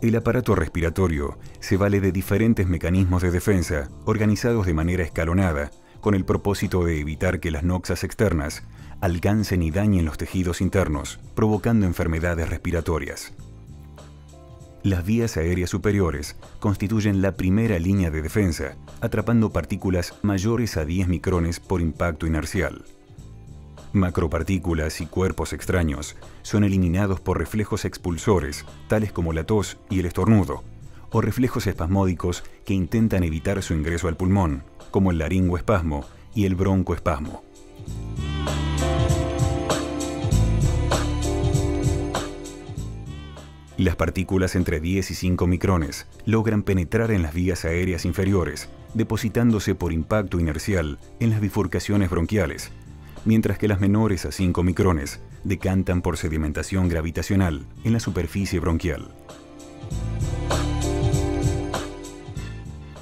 El aparato respiratorio se vale de diferentes mecanismos de defensa organizados de manera escalonada con el propósito de evitar que las noxas externas alcancen y dañen los tejidos internos, provocando enfermedades respiratorias. Las vías aéreas superiores constituyen la primera línea de defensa, atrapando partículas mayores a 10 micrones por impacto inercial. Macropartículas y cuerpos extraños son eliminados por reflejos expulsores, tales como la tos y el estornudo, o reflejos espasmódicos que intentan evitar su ingreso al pulmón, como el laringoespasmo y el broncoespasmo. Las partículas entre 10 y 5 micrones logran penetrar en las vías aéreas inferiores, depositándose por impacto inercial en las bifurcaciones bronquiales, mientras que las menores a 5 micrones decantan por sedimentación gravitacional en la superficie bronquial.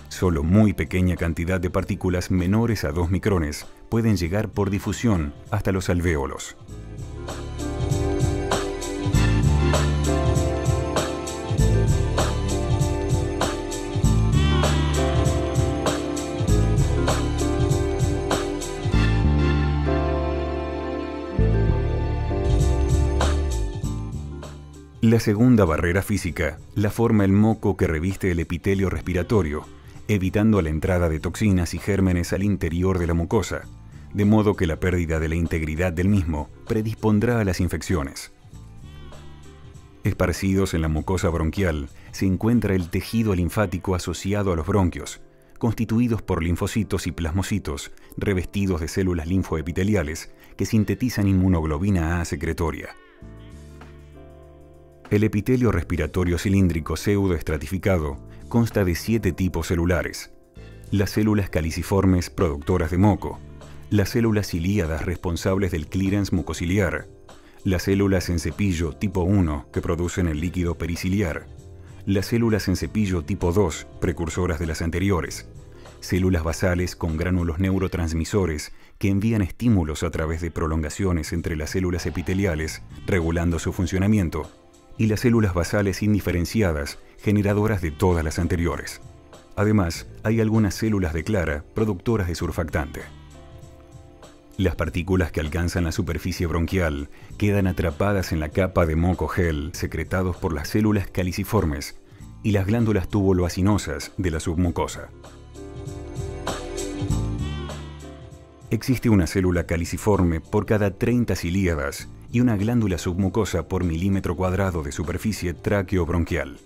Solo muy pequeña cantidad de partículas menores a 2 micrones pueden llegar por difusión hasta los alvéolos. La segunda barrera física la forma el moco que reviste el epitelio respiratorio, evitando la entrada de toxinas y gérmenes al interior de la mucosa, de modo que la pérdida de la integridad del mismo predispondrá a las infecciones. Esparcidos en la mucosa bronquial se encuentra el tejido linfático asociado a los bronquios, constituidos por linfocitos y plasmocitos revestidos de células linfoepiteliales que sintetizan inmunoglobina A secretoria. El epitelio respiratorio cilíndrico pseudoestratificado consta de 7 tipos celulares: las células caliciformes productoras de moco, las células ciliadas responsables del clearance mucociliar, las células en cepillo tipo 1 que producen el líquido periciliar, las células en cepillo tipo 2 precursoras de las anteriores, células basales con gránulos neurotransmisores que envían estímulos a través de prolongaciones entre las células epiteliales, regulando su funcionamiento, y las células basales indiferenciadas, generadoras de todas las anteriores. Además, hay algunas células de clara, productoras de surfactante. Las partículas que alcanzan la superficie bronquial quedan atrapadas en la capa de moco gel secretados por las células caliciformes y las glándulas tubuloacinosas de la submucosa. Existe una célula caliciforme por cada 30 cilíadas y una glándula submucosa por milímetro cuadrado de superficie tráqueo-bronquial.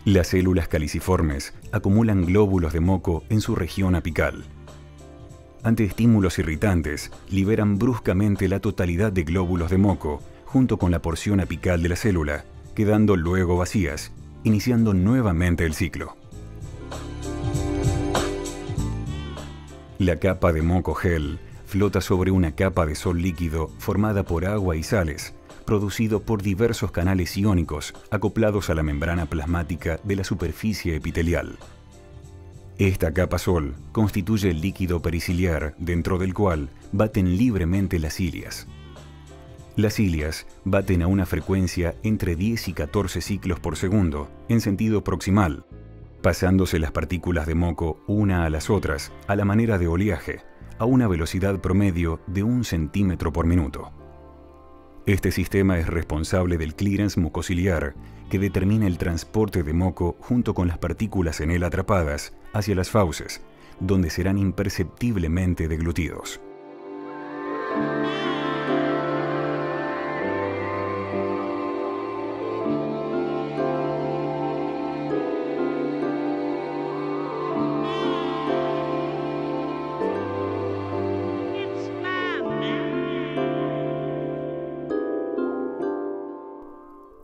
Las células caliciformes acumulan glóbulos de moco en su región apical. Ante estímulos irritantes, liberan bruscamente la totalidad de glóbulos de moco junto con la porción apical de la célula, quedando luego vacías, iniciando nuevamente el ciclo. La capa de moco gel flota sobre una capa de sol líquido formada por agua y sales, producido por diversos canales iónicos acoplados a la membrana plasmática de la superficie epitelial. Esta capa sol constituye el líquido periciliar dentro del cual baten libremente las cilias. Las cilias baten a una frecuencia entre 10 y 14 ciclos por segundo en sentido proximal, pasándose las partículas de moco una a las otras a la manera de oleaje, a una velocidad promedio de 1 centímetro por minuto. Este sistema es responsable del clearance mucociliar, que determina el transporte de moco junto con las partículas en él atrapadas hacia las fauces, donde serán imperceptiblemente deglutidos.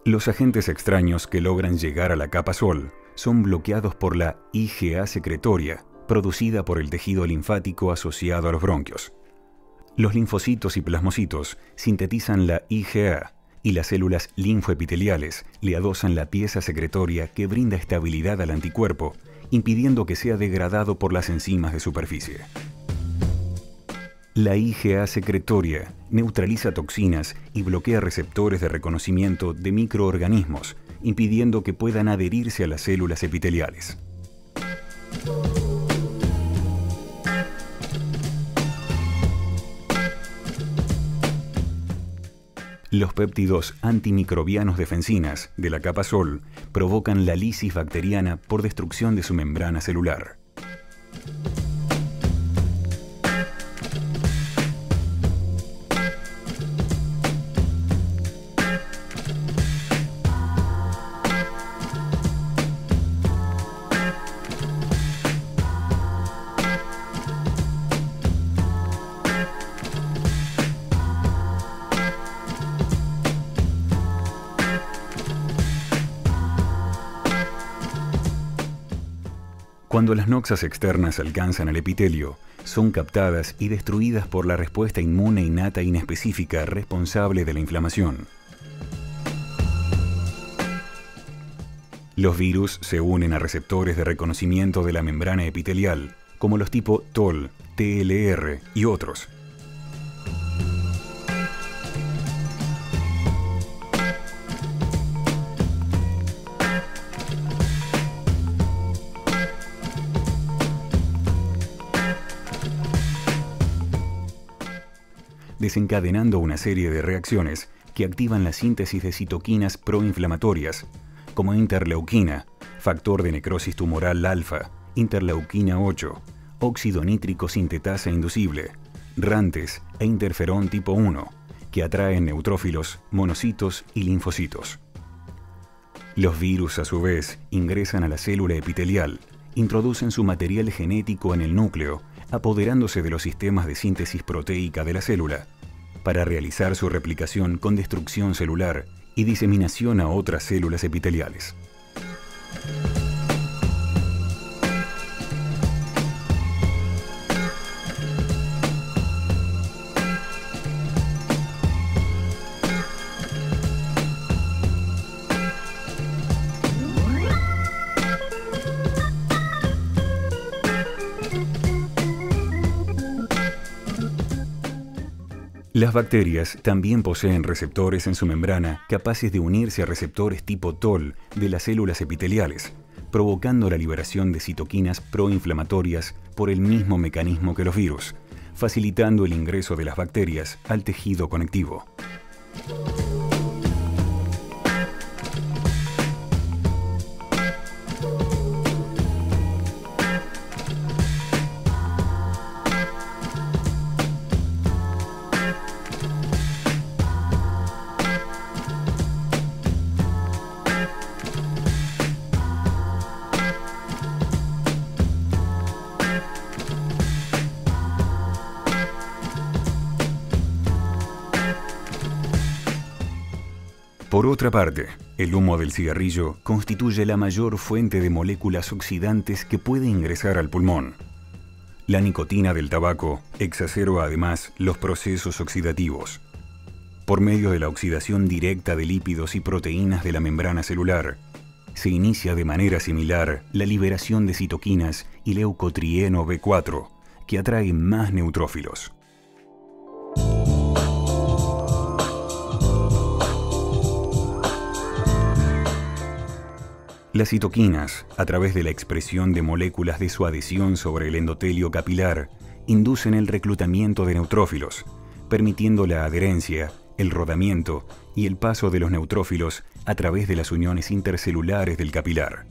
Los agentes extraños que logran llegar a la capa sol son bloqueados por la IgA secretoria, producida por el tejido linfático asociado a los bronquios. Los linfocitos y plasmocitos sintetizan la IgA y las células linfoepiteliales le adosan la pieza secretoria que brinda estabilidad al anticuerpo, impidiendo que sea degradado por las enzimas de superficie. La IgA secretoria neutraliza toxinas y bloquea receptores de reconocimiento de microorganismos, impidiendo que puedan adherirse a las células epiteliales. Los péptidos antimicrobianos de fencinas de la capa Sol provocan la lisis bacteriana por destrucción de su membrana celular. Cuando las noxas externas alcanzan al epitelio, son captadas y destruidas por la respuesta inmune innata inespecífica responsable de la inflamación. Los virus se unen a receptores de reconocimiento de la membrana epitelial, como los tipo TOL, TLR y otros. Desencadenando una serie de reacciones que activan la síntesis de citoquinas proinflamatorias, como interleuquina, factor de necrosis tumoral alfa, interleuquina 8, óxido nítrico sintetasa inducible, rantes e interferón tipo 1, que atraen neutrófilos, monocitos y linfocitos. Los virus, a su vez, ingresan a la célula epitelial, introducen su material genético en el núcleo, apoderándose de los sistemas de síntesis proteica de la célula, para realizar su replicación con destrucción celular y diseminación a otras células epiteliales. Las bacterias también poseen receptores en su membrana capaces de unirse a receptores tipo TOL de las células epiteliales, provocando la liberación de citoquinas proinflamatorias por el mismo mecanismo que los virus, facilitando el ingreso de las bacterias al tejido conectivo. Por otra parte, el humo del cigarrillo constituye la mayor fuente de moléculas oxidantes que puede ingresar al pulmón. La nicotina del tabaco exacerba además los procesos oxidativos. Por medio de la oxidación directa de lípidos y proteínas de la membrana celular, se inicia de manera similar la liberación de citoquinas y leucotrieno B4, que atraen más neutrófilos. Las citoquinas, a través de la expresión de moléculas de su adhesión sobre el endotelio capilar, inducen el reclutamiento de neutrófilos, permitiendo la adherencia, el rodamiento y el paso de los neutrófilos a través de las uniones intercelulares del capilar.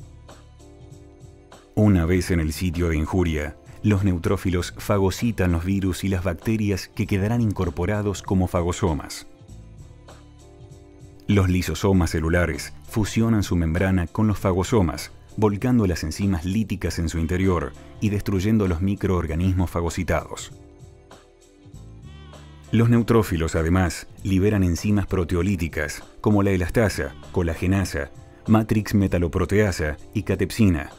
Una vez en el sitio de injuria, los neutrófilos fagocitan los virus y las bacterias que quedarán incorporados como fagosomas. Los lisosomas celulares fusionan su membrana con los fagosomas, volcando las enzimas líticas en su interior y destruyendo los microorganismos fagocitados. Los neutrófilos, además, liberan enzimas proteolíticas como la elastasa, colagenasa, matrix metaloproteasa y catepsina,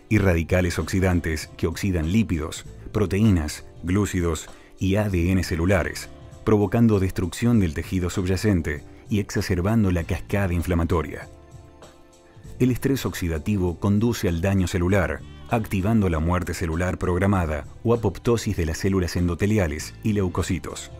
y radicales oxidantes que oxidan lípidos, proteínas, glúcidos y ADN celulares, provocando destrucción del tejido subyacente y exacerbando la cascada inflamatoria. El estrés oxidativo conduce al daño celular, activando la muerte celular programada o apoptosis de las células endoteliales y leucocitos.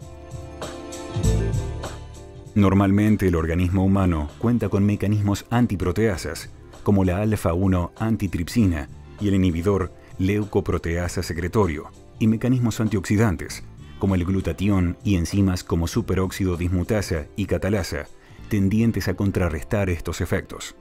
Normalmente el organismo humano cuenta con mecanismos antiproteasas, como la alfa-1 antitripsina y el inhibidor leucoproteasa secretorio, y mecanismos antioxidantes, como el glutatión y enzimas como superóxido dismutasa y catalasa, tendientes a contrarrestar estos efectos.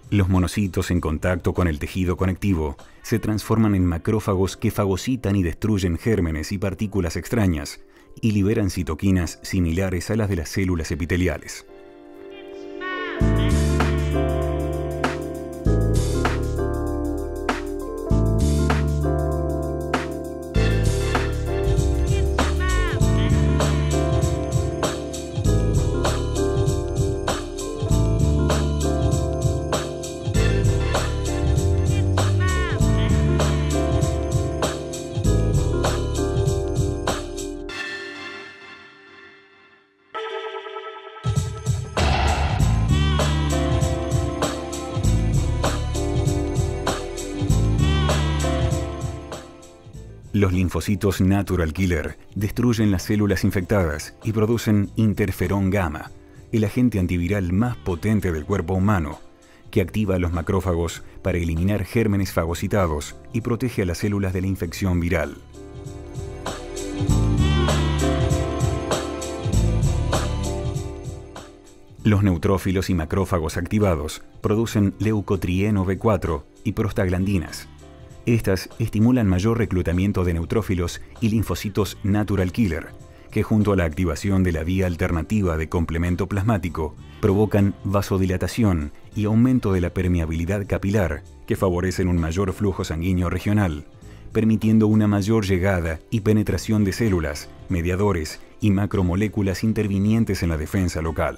Los monocitos en contacto con el tejido conectivo se transforman en macrófagos que fagocitan y destruyen gérmenes y partículas extrañas y liberan citoquinas similares a las de las células epiteliales. Los linfocitos natural killer destruyen las células infectadas y producen interferón gamma, el agente antiviral más potente del cuerpo humano, que activa a los macrófagos para eliminar gérmenes fagocitados y protege a las células de la infección viral. Los neutrófilos y macrófagos activados producen leucotrieno B4 y prostaglandinas. Estas estimulan mayor reclutamiento de neutrófilos y linfocitos natural killer, que junto a la activación de la vía alternativa de complemento plasmático, provocan vasodilatación y aumento de la permeabilidad capilar, que favorecen un mayor flujo sanguíneo regional, permitiendo una mayor llegada y penetración de células, mediadores y macromoléculas intervinientes en la defensa local.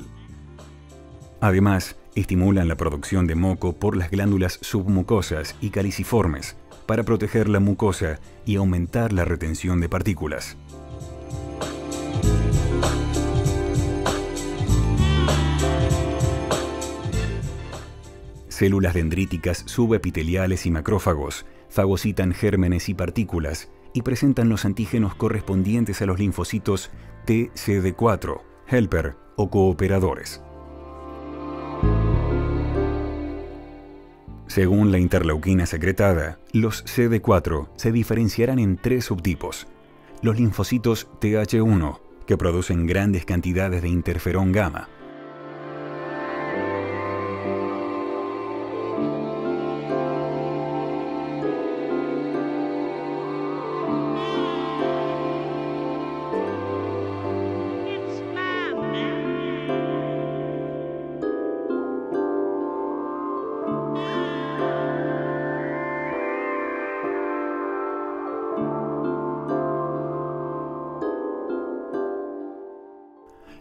Además, estimulan la producción de moco por las glándulas submucosas y caliciformes, para proteger la mucosa y aumentar la retención de partículas. Células dendríticas subepiteliales y macrófagos fagocitan gérmenes y partículas y presentan los antígenos correspondientes a los linfocitos TCD4, helper o cooperadores. Según la interleuquina secretada, los CD4 se diferenciarán en 3 subtipos. Los linfocitos Th1, que producen grandes cantidades de interferón gamma.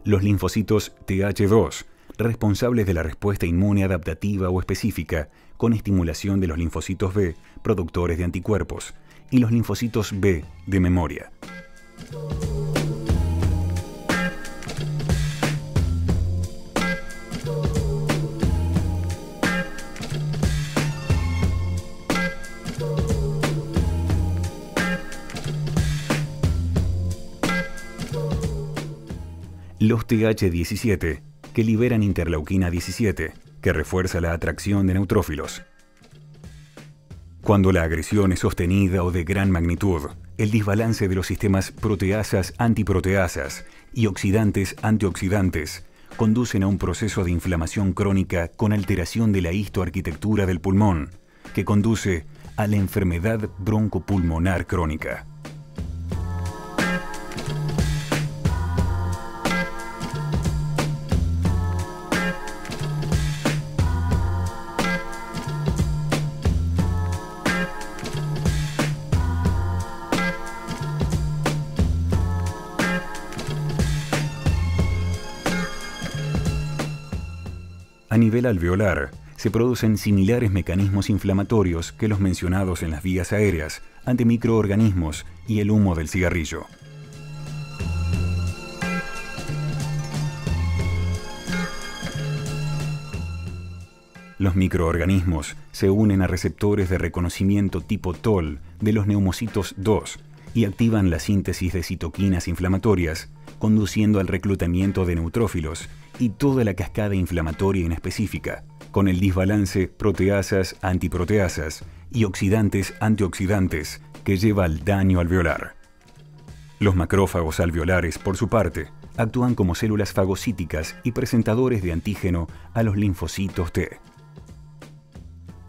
Los linfocitos Th2, responsables de la respuesta inmune adaptativa o específica, con estimulación de los linfocitos B, productores de anticuerpos, y los linfocitos B de memoria. Los Th17, que liberan interleuquina 17, que refuerza la atracción de neutrófilos. Cuando la agresión es sostenida o de gran magnitud, el desbalance de los sistemas proteasas-antiproteasas y oxidantes-antioxidantes conducen a un proceso de inflamación crónica con alteración de la histoarquitectura del pulmón, que conduce a la enfermedad broncopulmonar crónica. A nivel alveolar, se producen similares mecanismos inflamatorios que los mencionados en las vías aéreas ante microorganismos y el humo del cigarrillo. Los microorganismos se unen a receptores de reconocimiento tipo TOL de los neumocitos 2 y activan la síntesis de citoquinas inflamatorias, conduciendo al reclutamiento de neutrófilos y toda la cascada inflamatoria inespecífica, con el desbalance proteasas-antiproteasas y oxidantes-antioxidantes que lleva al daño alveolar. Los macrófagos alveolares, por su parte, actúan como células fagocíticas y presentadores de antígeno a los linfocitos T.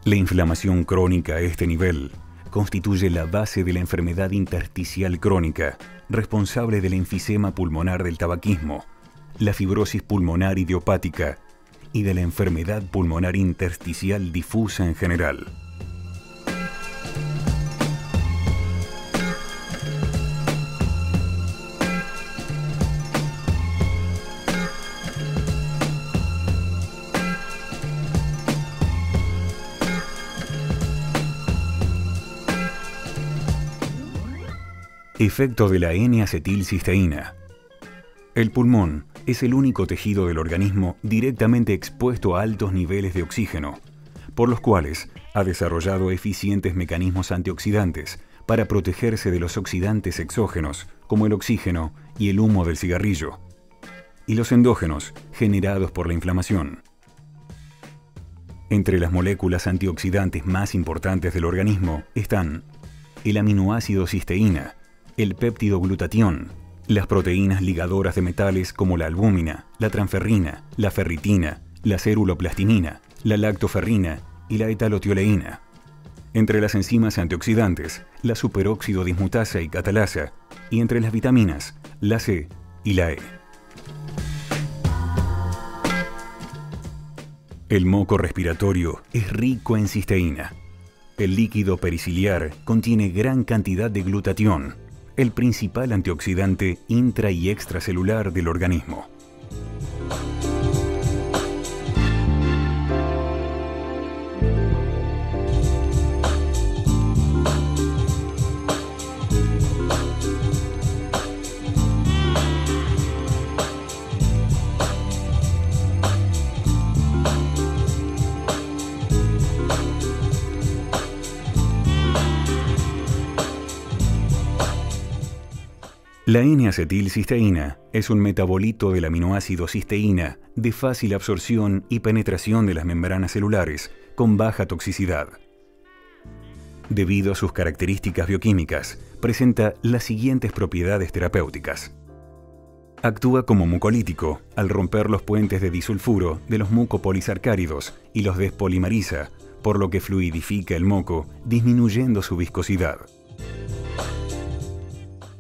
La inflamación crónica a este nivel constituye la base de la enfermedad intersticial crónica, responsable del enfisema pulmonar del tabaquismo, la fibrosis pulmonar idiopática y de la enfermedad pulmonar intersticial difusa en general. Efecto de la N-acetilcisteína. El pulmón es el único tejido del organismo directamente expuesto a altos niveles de oxígeno, por los cuales ha desarrollado eficientes mecanismos antioxidantes para protegerse de los oxidantes exógenos, como el oxígeno y el humo del cigarrillo, y los endógenos generados por la inflamación. Entre las moléculas antioxidantes más importantes del organismo están el aminoácido cisteína, el péptido glutatión, las proteínas ligadoras de metales como la albúmina, la transferrina, la ferritina, la ceruloplastimina, la lactoferrina y la etalotioleína. Entre las enzimas antioxidantes, la superóxido dismutasa y catalasa, y entre las vitaminas, la C y la E. El moco respiratorio es rico en cisteína. El líquido periciliar contiene gran cantidad de glutatión, el principal antioxidante intra- y extracelular del organismo. La N-acetilcisteína es un metabolito del aminoácido cisteína de fácil absorción y penetración de las membranas celulares con baja toxicidad. Debido a sus características bioquímicas, presenta las siguientes propiedades terapéuticas. Actúa como mucolítico al romper los puentes de disulfuro de los mucopolisacáridos y los despolimeriza, por lo que fluidifica el moco, disminuyendo su viscosidad.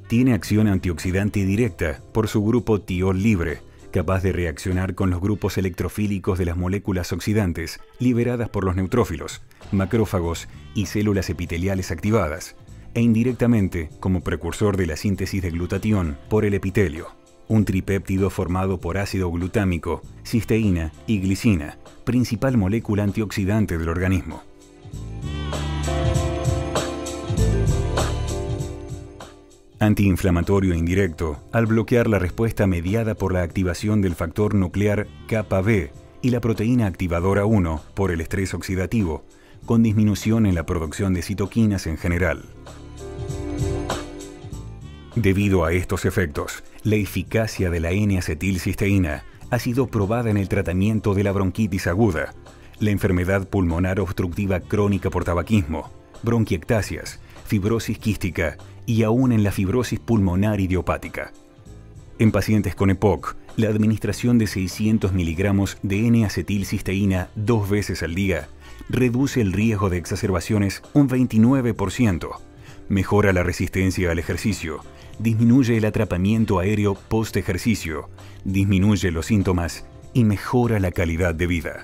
Tiene acción antioxidante directa por su grupo tiol libre, capaz de reaccionar con los grupos electrofílicos de las moléculas oxidantes liberadas por los neutrófilos, macrófagos y células epiteliales activadas, e indirectamente como precursor de la síntesis de glutatión por el epitelio, un tripéptido formado por ácido glutámico, cisteína y glicina, principal molécula antioxidante del organismo. Antiinflamatorio indirecto al bloquear la respuesta mediada por la activación del factor nuclear kappa-B y la proteína activadora 1 por el estrés oxidativo, con disminución en la producción de citoquinas en general. Debido a estos efectos, la eficacia de la N-acetilcisteína ha sido probada en el tratamiento de la bronquitis aguda, la enfermedad pulmonar obstructiva crónica por tabaquismo, bronquiectasias, fibrosis quística y aún en la fibrosis pulmonar idiopática. En pacientes con EPOC, la administración de 600 miligramos de N-acetilcisteína 2 veces al día reduce el riesgo de exacerbaciones un 29%, mejora la resistencia al ejercicio, disminuye el atrapamiento aéreo post-ejercicio, disminuye los síntomas y mejora la calidad de vida.